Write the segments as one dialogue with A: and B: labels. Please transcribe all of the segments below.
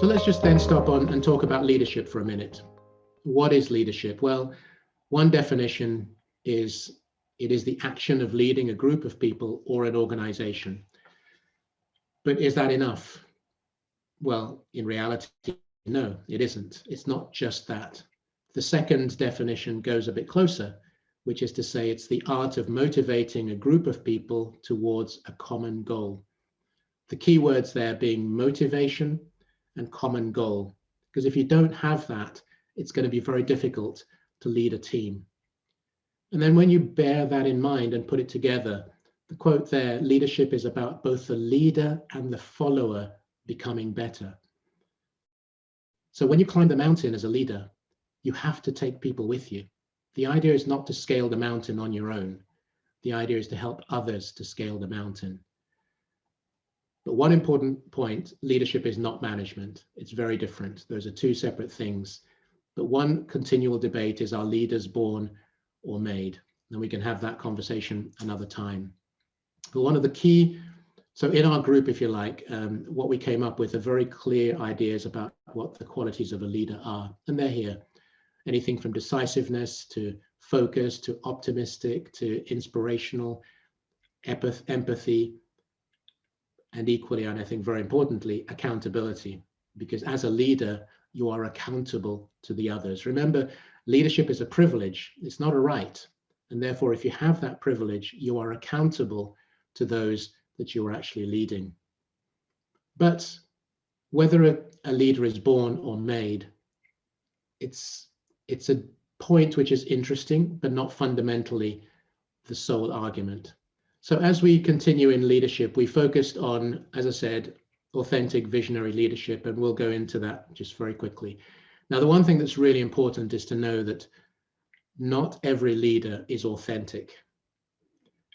A: So let's just then stop on and talk about leadership for a minute. What is leadership? Well, one definition is it is the action of leading a group of people or an organization. But is that enough? Well, in reality, no, it isn't. It's not just that. The second definition goes a bit closer, which is to say it's the art of motivating a group of people towards a common goal. The key words there being motivation and common goal, because if you don't have that, it's going to be very difficult to lead a team. And then when you bear that in mind and put it together, the quote there, leadership is about both the leader and the follower becoming better. So when you climb the mountain as a leader, you have to take people with you. The idea is not to scale the mountain on your own. The idea is to help others to scale the mountain. But one important point, leadership is not management. It's very different. Those are two separate things. But one continual debate is, are leaders born or made? And we can have that conversation another time. But one of the key, so in our group, if you like, what we came up with are very clear ideas about what the qualities of a leader are. And they're here. Anything from decisiveness to focus to optimistic to inspirational, empathy, and equally, and I think very importantly, accountability. Because as a leader, you are accountable to the others. Remember, leadership is a privilege. It's not a right. And therefore, if you have that privilege, you are accountable to those that you are actually leading. But whether a leader is born or made, it's a point which is interesting, but not fundamentally the sole argument. So as we continue in leadership, we focused on, as I said, authentic visionary leadership, and we'll go into that just very quickly. Now, the one thing that's really important is to know that not every leader is authentic.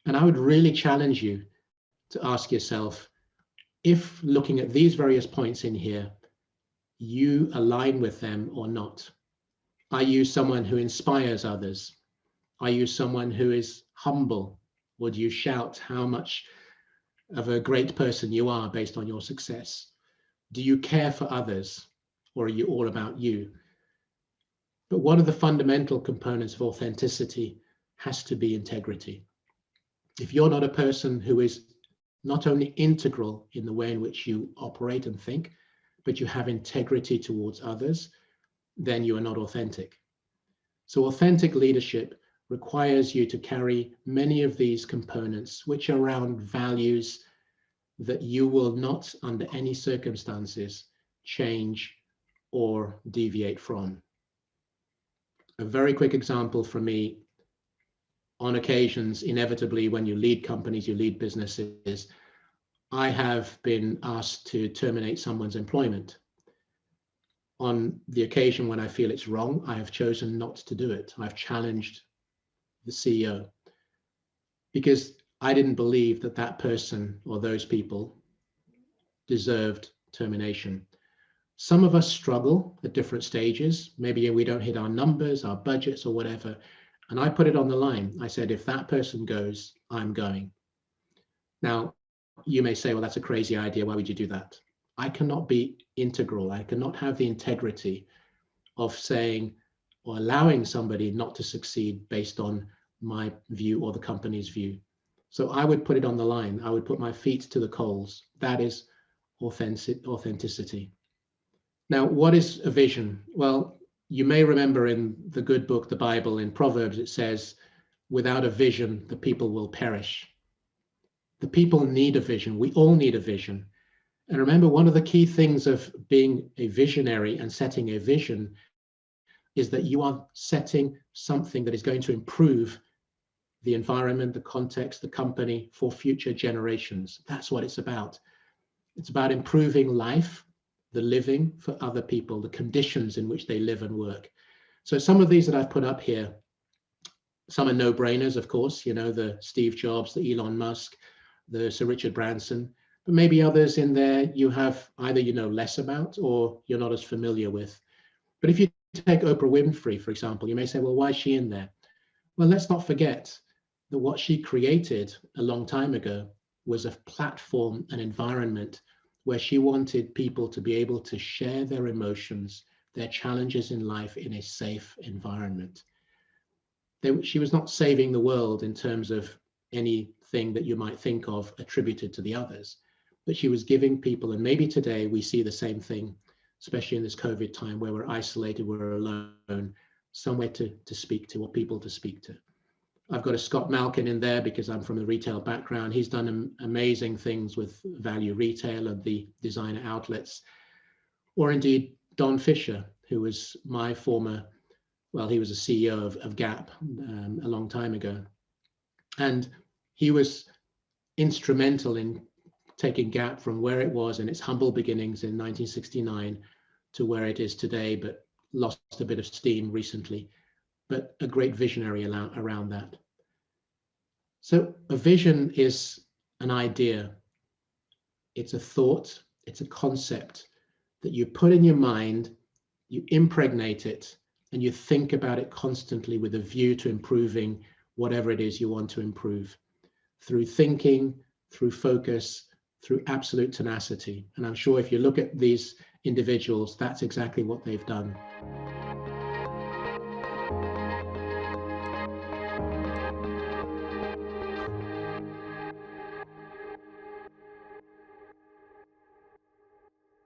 A: And I would really challenge you to ask yourself, if looking at these various points in here, you align with them or not. Are you someone who inspires others? Are you someone who is humble? Or do you shout how much of a great person you are based on your success? Do you care for others, or are you all about you? But one of the fundamental components of authenticity has to be integrity. If you're not a person who is not only integral in the way in which you operate and think, but you have integrity towards others, then you are not authentic. So authentic leadership requires you to carry many of these components, which are around values that you will not, under any circumstances, change or deviate from. A very quick example from me, on occasions, inevitably, when you lead companies, you lead businesses, I have been asked to terminate someone's employment. On the occasion when I feel it's wrong, I have chosen not to do it. I've challenged the CEO, because I didn't believe that that person or those people deserved termination. Some of us struggle at different stages. Maybe we don't hit our numbers, our budgets or whatever. And I put it on the line. I said, if that person goes, I'm going. Now, you may say, well, that's a crazy idea. Why would you do that? I cannot be integral. I cannot have the integrity of saying or allowing somebody not to succeed based on my view or the company's view. So I would put it on the line. I would put my feet to the coals. That is authenticity. Now, what is a vision? Well, you may remember in the good book, the Bible, in Proverbs, it says, without a vision, the people will perish. The people need a vision. We all need a vision. And remember, one of the key things of being a visionary and setting a vision is that you are setting something that is going to improve the environment, the context, the company for future generations. That's what it's about. It's about improving life, the living for other people, the conditions in which they live and work. So some of these that I've put up here, some are no-brainers, of course, you know, the Steve Jobs, the Elon Musk, the Sir Richard Branson, but maybe others in there you have either you know less about or you're not as familiar with. But if you take Oprah Winfrey, for example, you may say, well, why is she in there? Well, let's not forget that what she created a long time ago was a platform, an environment where she wanted people to be able to share their emotions, their challenges in life in a safe environment. She was not saving the world in terms of anything that you might think of attributed to the others, but she was giving people, and maybe today we see the same thing, especially in this COVID time where we're isolated, we're alone, somewhere to speak to, or people to speak to. I've got a Scott Malkin in there because I'm from a retail background. He's done amazing things with value retail and the designer outlets. Or indeed, Don Fisher, who was my former, well, he was a CEO of Gap a long time ago. And he was instrumental in taking Gap from where it was in its humble beginnings in 1969 to where it is today, but lost a bit of steam recently. But a great visionary around that. So a vision is an idea. It's a thought, it's a concept that you put in your mind, you impregnate it, and you think about it constantly with a view to improving whatever it is you want to improve through thinking, through focus, through absolute tenacity. And I'm sure if you look at these individuals, that's exactly what they've done.